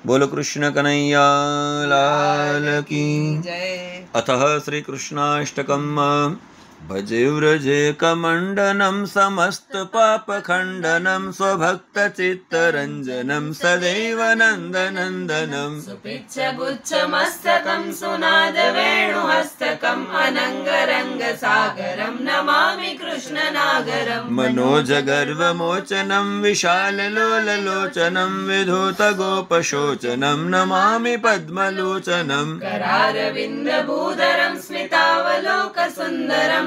बोलो कृष्ण कन्हैया लाल की जय। अतः श्री कृष्णाष्टकम् भजे व्रजे कमण्डनं समस्त पाप खण्डनं स्वभक्त चित्तरञ्जनं सदैव नन्दनन्दनं सुपिच्छ गुच्छ मस्तकं सुनाद वेणुहस्तकम् अनङ्गरङ्ग सागरं नमामि कृष्णनागरम् मनोज गर्वमोचनं विशाललोललोचनं विधूत गोपशोचनं नमामि पद्मलोचनं करारविन्दभूधरं स्मितावलोकसुन्दरं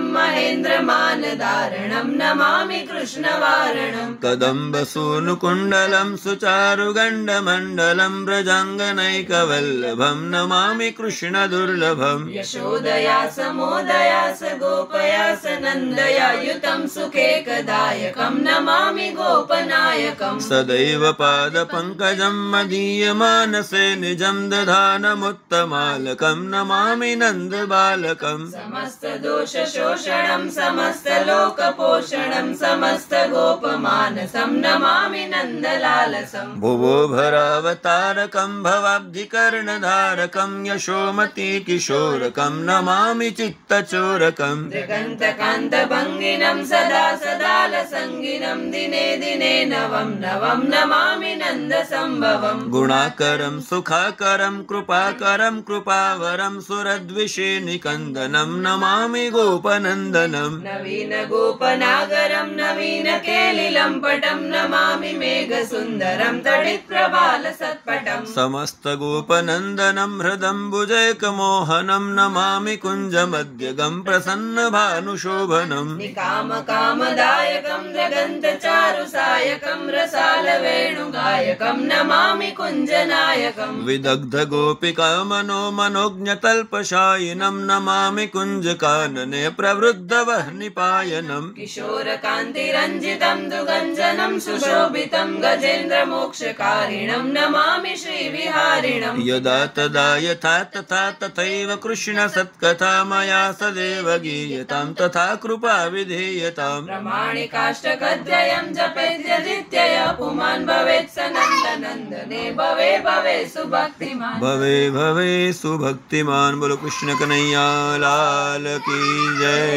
महेन्द्रमानधारणं नमामि कृष्णवारणम् कदम्बसूनुकुण्डलं सुचारुगण्डमण्डलं व्रजाङ्गनैकवल्लभं नमामि कृष्णदुर्लभम् यशोदया समोदयास गोपयास नन्दया युतं सुखेकदायकं नमामि गोपनायकम् सदैव पादपङ्कजं मदीयमानसे निजं दधानमुत्तमालकं नमामि नन्दबालकम् समस्तदोषशोषणं समस्तलोकपोषणं समस्तगोपमानसं नमामि नन्दलालसम् भुवो भरावतारकं भवाब्धिकर्णधारकं यशोमती किशोरकं नमामि चित्तचोरकं दृगन्तकान्तभङ्गिनं सदा सदालसङ्गिनं दिने दिने नवं नवं नमामि नन्दसम्भवम् गुणाकरं सुखाकरं कृपाकरं कृपावरं सुरद्विषेनिकन्दनं नमामि गोपनन्दनं नवीन गोपनागरं नवीन केलिलम्पटं नमामि मेघसुन्दरं तडित्प्रबालसत्पटम् समस्तगोपनन्दनं हृदम्बुजैकमोहनं नमामि कुञ्जमध्यगं प्रसन्नभानुशोभनं निकामकामदायकं जगन्तचारुसायकं रसालवेणुगायकं नमामि कुञ्जनायकम् विदग्धगोपिका मनोज्ञतल्पशायिनं नमामि कुञ्जकानने प्रवृद्धवह्निपायनं किशोरकान्तिरञ्जितं दुगञ्जनं सुशोभितं गजेन्द्रमोक्षकारिणं नमामि श्रीविहारिणं यदा तदा यथा तथा तथैव कृष्णसत्कथा मया सदैव गीयतां तथा कृपा विधेयताम् प्रमाणिकाष्टकद्वयं जपेद्यजित्यय पुमान् भवेत् स नन्दनन्दने भवे भवे सुभक्तिमान् भवे भवे सुभक्तिमान्। बोलो कृष्ण कन्हैया लाल की जय।